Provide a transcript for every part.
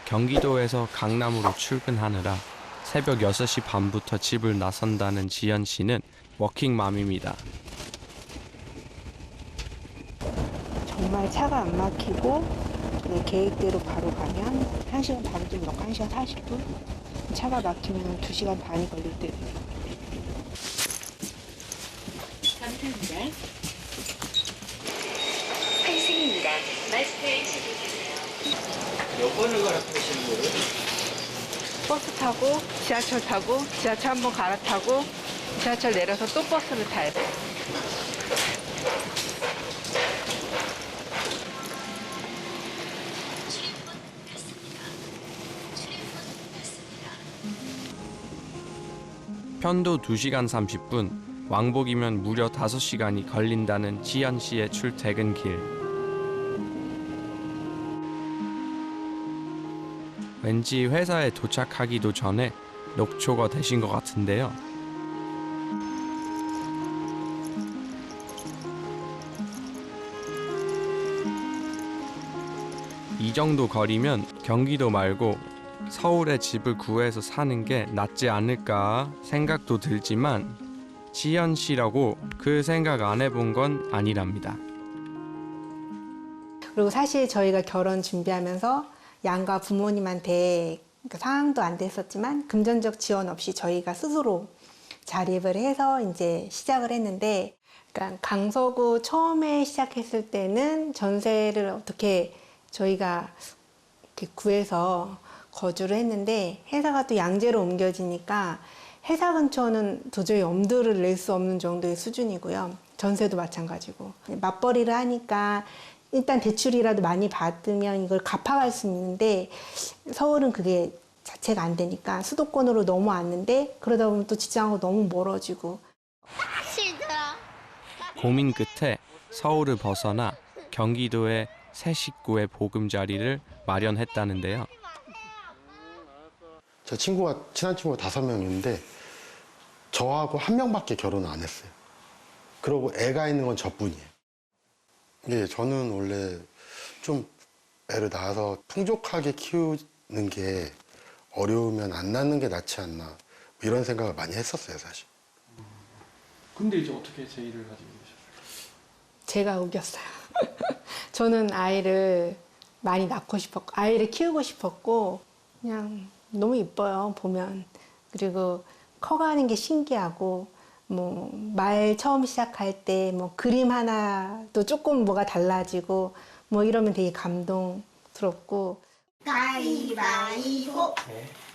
경기도에서 강남으로 출근하느라 새벽 6시 반부터 집을 나선다는 지연 씨는 워킹맘입니다. 정말 차가 안 막히고 계획대로 바로 가면 1시간 반 좀 넘고 1시간 40분? 차가 막히면 2시간 반이 걸릴 때도 있고. 감사합니다. 환승입니다. 마스크에 착용하세요. 몇 번을 갈아타시는 거예요? 버스 타고 지하철 타고 지하철 한번 갈아타고 지하철 내려서 또 버스를 타야 돼. 편도 2시간 30분, 왕복이면 무려 5시간이 걸린다는 지연 씨의 출퇴근 길. 왠지 회사에 도착하기도 전에 녹초가 되신 것 같은데요. 이 정도 거리면 경기도 말고 서울에 집을 구해서 사는 게 낫지 않을까 생각도 들지만 지연 씨라고 그 생각 안 해본 건 아니랍니다. 그리고 사실 저희가 결혼 준비하면서 양가 부모님한테 상황도 안 됐었지만 금전적 지원 없이 저희가 스스로 자립을 해서 이제 시작을 했는데, 그러니까 강서구 처음에 시작했을 때는 전세를 어떻게 저희가 이렇게 구해서 거주를 했는데 회사가 또 양재로 옮겨지니까 회사 근처는 도저히 엄두를 낼 수 없는 정도의 수준이고요. 전세도 마찬가지고. 맞벌이를 하니까 일단 대출이라도 많이 받으면 이걸 갚아갈 수 있는데 서울은 그게 자체가 안 되니까 수도권으로 넘어왔는데 그러다 보면 또 직장하고 너무 멀어지고. 고민 끝에 서울을 벗어나 경기도의 새 식구의 보금자리를 마련했다는데요. 제 친한 친구가 5명 있는데 저하고 1명밖에 결혼을 안 했어요. 그러고 애가 있는 건 저뿐이에요. 예, 저는 원래 좀 애를 낳아서 풍족하게 키우는 게 어려우면 안 낳는 게 낫지 않나, 뭐 이런 생각을 많이 했었어요, 사실. 근데 이제 어떻게 제의를 가지고 계셨어요? 제가 우겼어요. 저는 아이를 많이 낳고 싶었고 아이를 키우고 싶었고 그냥 너무 이뻐요, 보면. 그리고 커가는 게 신기하고 뭐 말 처음 시작할 때 뭐 그림 하나도 조금 뭐가 달라지고 뭐 이러면 되게 감동스럽고. 가위바위보.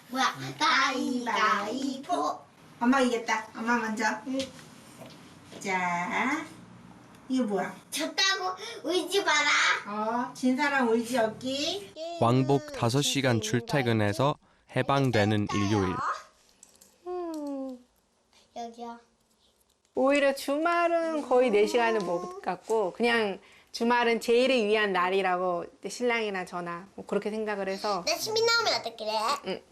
뭐야? 가위바위보. 엄마 이겼다. 엄마 먼저. 자, 이게 뭐야? 졌다고 울지 마라. 진 사람 울지 없기. 왕복 5시간 출퇴근해서 해방되는 일요일. 여기야. 오히려 주말은 거의 4시간을 못 갖고 그냥 주말은 제일을 위한 날이라고 신랑이나 저나 뭐 그렇게 생각을 해서. 나 시민 나오면 어떡해?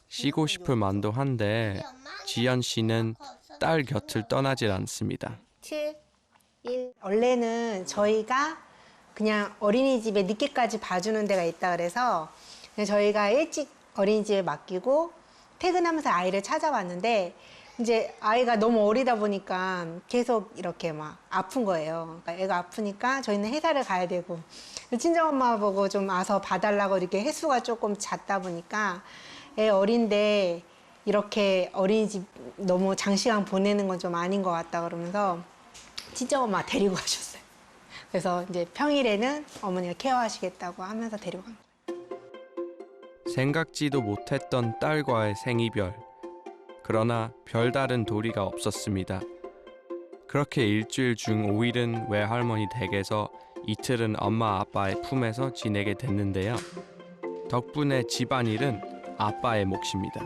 쉬고 싶을 만도 한데 지연 씨는 딸 곁을 떠나질 않습니다. 7, 1. 원래는 저희가 그냥 어린이집에 늦게까지 봐주는 데가 있다 그래서 그냥 저희가 일찍 어린이집에 맡기고 퇴근하면서 아이를 찾아왔는데 이제 아이가 너무 어리다 보니까 계속 이렇게 막 아픈 거예요. 그러니까 애가 아프니까 저희는 회사를 가야 되고 친정엄마 보고 좀 와서 봐달라고 이렇게 횟수가 조금 잦다 보니까 애 어린데 이렇게 어린이집 너무 장시간 보내는 건 좀 아닌 것 같다 그러면서 친정엄마 데리고 가셨어요. 그래서 이제 평일에는 어머니가 케어하시겠다고 하면서 데리고 간 거예요. 생각지도 못했던 딸과의 생이별. 그러나 별다른 도리가 없었습니다. 그렇게 일주일 중 5일은 외할머니 댁에서 이틀은 엄마 아빠의 품에서 지내게 됐는데요. 덕분에 집안일은 아빠의 몫입니다.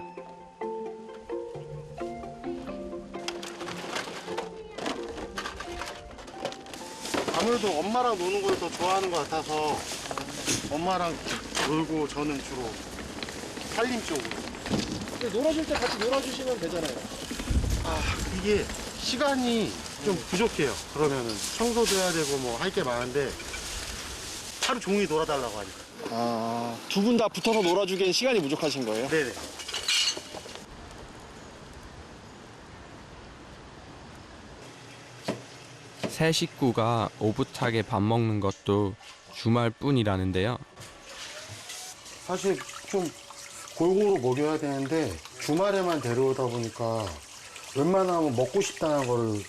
아무래도 엄마랑 노는 걸 더 좋아하는 것 같아서 엄마랑 놀고 저는 주로 살림 쪽으로. 놀아줄 때 같이 놀아주시면 되잖아요. 이게 시간이 좀 부족해요. 그러면은 청소도 해야 되고 뭐 할 게 많은데 하루 종일 놀아달라고 하니까. 아, 두 분 다 붙어서 놀아주기엔 시간이 부족하신 거예요? 네네. 세 식구가 오붓하게 밥 먹는 것도 주말뿐이라는데요. 사실 좀 골고루 먹여야 되는데 주말에만 데려오다 보니까 웬만하면 먹고 싶다는 거를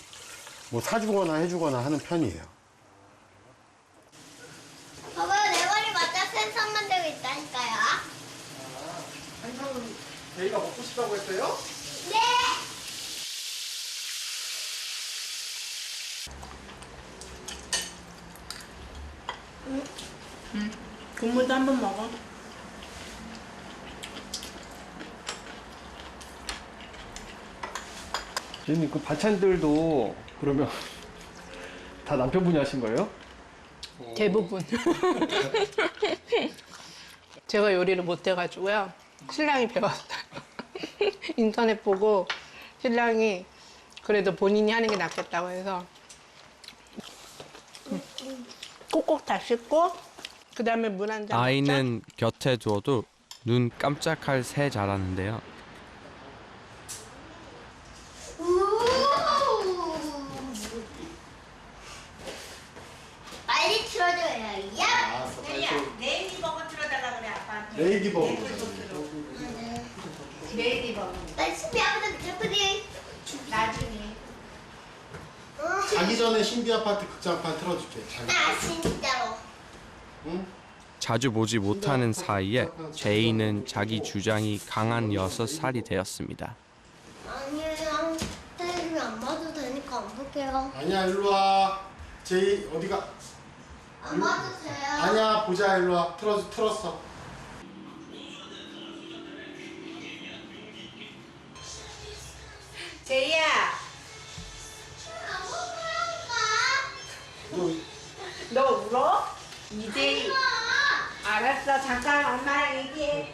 뭐 사주거나 해주거나 하는 편이에요. 봐봐요, 내 머리 맞다 생선 만들고 있다니까요. 생선은 제이가 먹고 싶다고 했어요? 네. 국물도 한번 먹어. 제이님 그 반찬들도 그러면 다 남편분이 하신 거예요? 대부분. 제가 요리를 못 해가지고요. 신랑이 배웠어요. 인터넷 보고 신랑이 그래도 본인이 하는 게 낫겠다고 해서 꼭꼭 다 씻고 그 다음에 물 한 잔. 아이는 곁에 두어도 눈 깜짝할 새 자라는데요. 빨리 틀어줘요. 야. 네이버거 틀어달라 그래 아빠한테. 네이버. 네이버거. 나 신비아보다 늦었거든. 나중에. 자기 전에 신비 아파트 극장판 틀어줄게. 자기. 아 진짜로. 응? 자주 보지 못하는 사이에 제이는 자기 주장이 강한 6살이 되었습니다. 아니에요. 텔레비전 안 봐도 되니까 안 볼게요. 아니야 일로 와. 제이 어디가? 안 봐도 돼요. 아니야 보자 일로 와. 틀었어. 제이야. 너 너 울어? 이제이. 알았어. 잠깐 엄마랑 얘기해.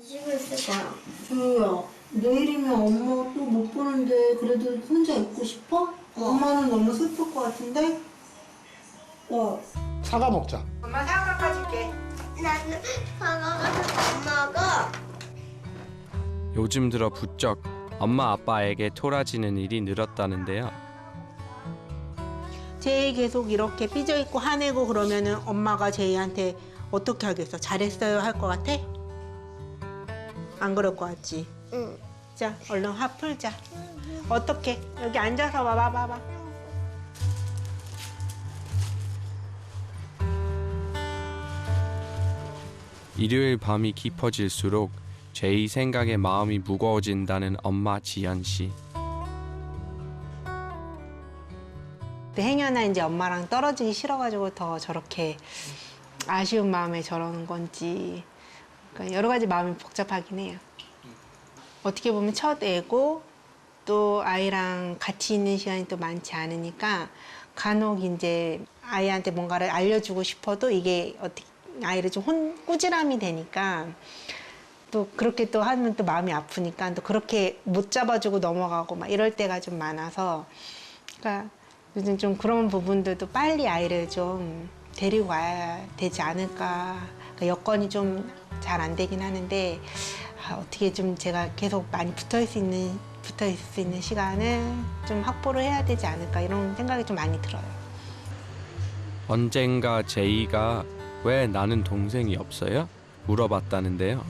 쉬고 있을까요? 주야, 내일이면 엄마 또 못 보는데 그래도 혼자 있고 싶어? 엄마는 너무 슬플 것 같은데? 사과 먹자. 엄마 사과 깎아줄게. 나는 사과가 안 먹어. 요즘 들어 부쩍 엄마 아빠에게 토라지는 일이 늘었다는데요. 제이 계속 이렇게 삐져있고 화내고 그러면은 엄마가 제이한테 어떻게 하겠어? 잘했어요 할 것 같아? 안 그럴 것 같지? 응. 자, 얼른 화 풀자. 어떻게? 여기 앉아서 봐봐. 일요일 밤이 깊어질수록 제이 생각에 마음이 무거워진다는 엄마 지연 씨. 행여나 이제 엄마랑 떨어지기 싫어가지고 더 저렇게 아쉬운 마음에 저러는 건지 그러니까 여러 가지 마음이 복잡하긴 해요. 어떻게 보면 첫 애고 또 아이랑 같이 있는 시간이 또 많지 않으니까 간혹 이제 아이한테 뭔가를 알려주고 싶어도 이게 어떻게 아이를 좀 꾸지람이 되니까 또 그렇게 또 하면 또 마음이 아프니까 또 그렇게 못 잡아주고 넘어가고 막 이럴 때가 좀 많아서 그러니까 요즘 좀 그런 부분들도 빨리 아이를 좀 데리고 와야 되지 않을까. 그러니까 여건이 좀 잘 안 되긴 하는데 어떻게 좀 제가 계속 많이 붙어 있을 수 있는 시간을 좀 확보를 해야 되지 않을까 이런 생각이 좀 많이 들어요. 언젠가 제이가 왜 나는 동생이 없어요? 물어봤다는데요.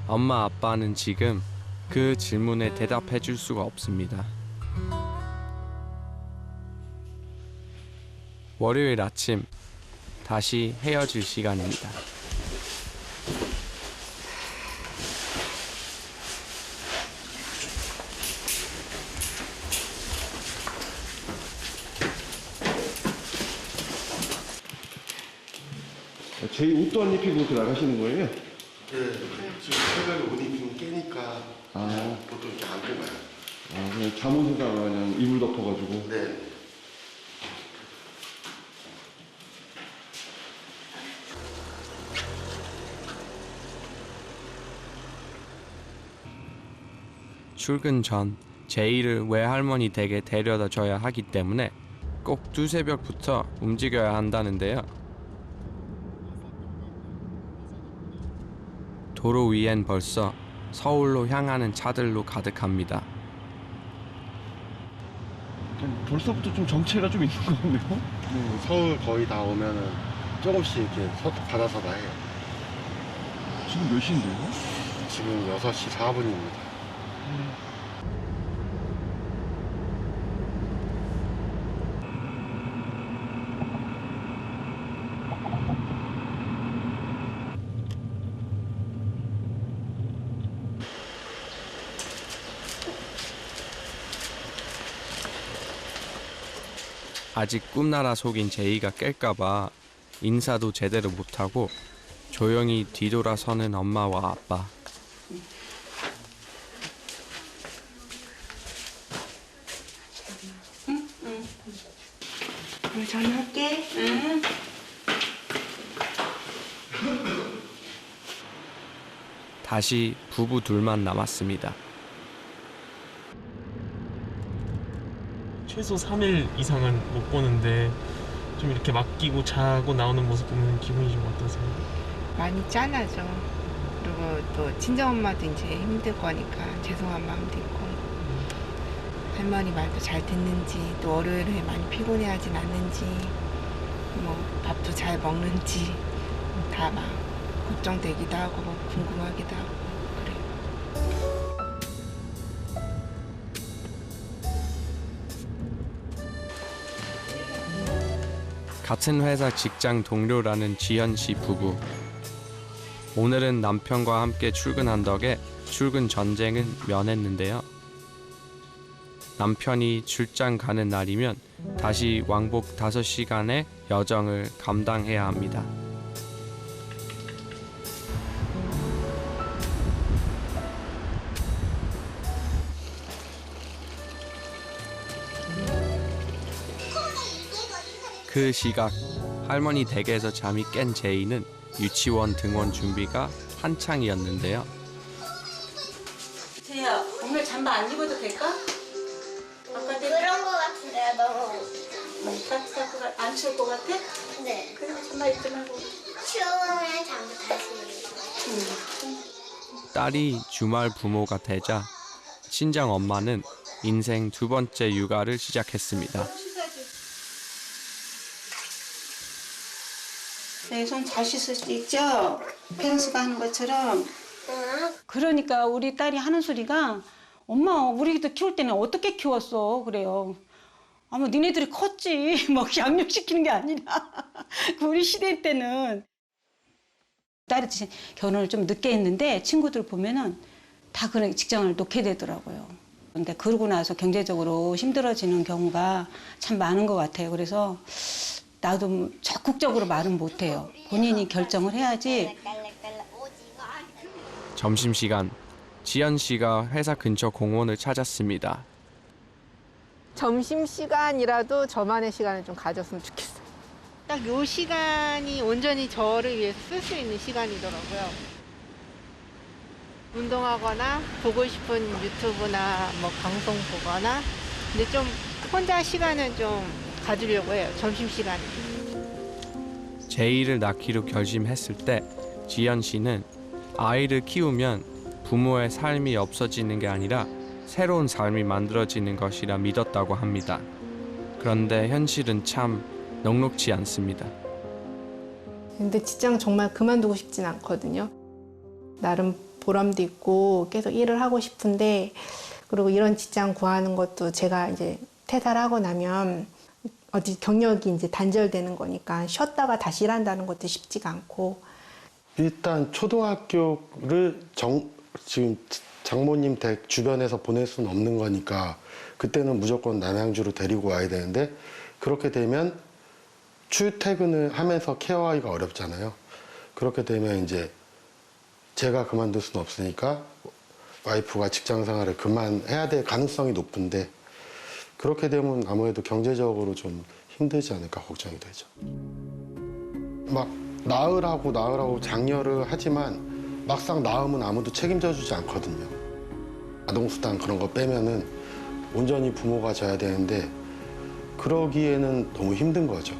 엄마 아빠는 지금 그 질문에 대답해 줄 수가 없습니다. 월요일 아침 다시 헤어질 시간입니다. 제이 옷도 안 입히고 그렇게 나가시는 거예요? 네. 지금 새벽에 옷 입히면 깨니까 보통 이렇게 안 뽑아요. 아, 그냥 잠옷에다가 그냥 이불 덮어가지고. 네. 출근 전 제이를 외할머니 댁에 데려다 줘야 하기 때문에 꼭 두새벽부터 움직여야 한다는데요. 도로 위엔 벌써 서울로 향하는 차들로 가득합니다. 벌써부터 좀 정체가 좀 있는 것 같네요. 서울 거의 다 오면은 조금씩 이렇게 받아서다 해요. 지금 몇 시인데요? 지금 6시 4분입니다. 아직 꿈나라 속인 제이가 깰까봐 인사도 제대로 못하고 조용히 뒤돌아서는 엄마와 아빠. 전화할게. 응. 다시 부부 둘만 남았습니다. 최소 3일 이상은 못 보는데 좀 이렇게 맡기고 자고 나오는 모습 보면 기분이 좀 어떠세요? 많이 짠하죠. 그리고 또 친정엄마도 이제 힘들 거니까 죄송한 마음도 있고 할머니 말도 잘 듣는지 또 월요일에 많이 피곤해하진 않는지 뭐 밥도 잘 먹는지 다 막 걱정되기도 하고 궁금하기도 하고 그래요. 같은 회사 직장 동료라는 지현 씨 부부. 오늘은 남편과 함께 출근한 덕에 출근 전쟁은 면했는데요. 남편이 출장 가는 날이면 다시 왕복 5시간의 여정을 감당해야 합니다. 그 시각 할머니 댁에서 잠이 깬 제이는 유치원 등원 준비가 한창이었는데요. 제이야, 오늘 잠바 안 입어도 될까? 바깥에 그런 거 같은데요, 너무. 안 추울 것 같아? 네. 그래, 잠바 입지 말고. 추우면 잠도 다시. 딸이 주말 부모가 되자 친정 엄마는 인생 2번째 육아를 시작했습니다. 네, 손 잘 씻을 수 있죠? 펭수가 하는 것처럼. 그러니까 우리 딸이 하는 소리가 엄마 우리도 키울 때는 어떻게 키웠어 그래요. 아마 니네들이 컸지 뭐 양육시키는 게 아니라 우리 시대 때는. 딸이 결혼을 좀 늦게 했는데 친구들 보면은 다 그런 직장을 놓게 되더라고요. 그러니까 그러고 나서 경제적으로 힘들어지는 경우가 참 많은 것 같아요. 그래서 나도 적극적으로 말은 못해요. 본인이 결정을 해야지. 점심시간 지연 씨가 회사 근처 공원을 찾았습니다. 점심시간이라도 저만의 시간을 좀 가졌으면 좋겠어요. 딱 요 시간이 온전히 저를 위해서 쓸 수 있는 시간이더라고요. 운동하거나 보고 싶은 유튜브나 뭐 방송 보거나 근데 좀 혼자 시간은 좀 가지려고 해요. 점심시간에. 제이를 낳기로 결심했을 때 지연 씨는 아이를 키우면 부모의 삶이 없어지는 게 아니라 새로운 삶이 만들어지는 것이라 믿었다고 합니다. 그런데 현실은 참 녹록지 않습니다. 근데 직장 정말 그만두고 싶진 않거든요. 나름 보람도 있고 계속 일을 하고 싶은데 그리고 이런 직장 구하는 것도 제가 이제 퇴사를 하고 나면 어디 경력이 이제 단절되는 거니까 쉬었다가 다시 일한다는 것도 쉽지가 않고 일단 초등학교를 지금 장모님 댁 주변에서 보낼 수는 없는 거니까 그때는 무조건 남양주로 데리고 와야 되는데 그렇게 되면 출퇴근을 하면서 케어하기가 어렵잖아요. 그렇게 되면 이제 제가 그만둘 수는 없으니까 와이프가 직장 생활을 그만해야 될 가능성이 높은데 그렇게 되면 아무래도 경제적으로 좀 힘들지 않을까 걱정이 되죠. 막 낳으라고 장려를 하지만 막상 낳으면 아무도 책임져 주지 않거든요. 아동수당 그런 거 빼면은 온전히 부모가 져야 되는데 그러기에는 너무 힘든 거죠.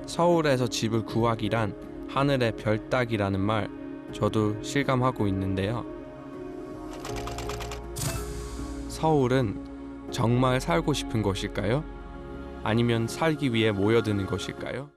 서울에서 집을 구하기란 하늘의 별 따기라는 말 저도 실감하고 있는데요. 서울은 정말 살고 싶은 곳일까요? 아니면 살기 위해 모여드는 곳일까요?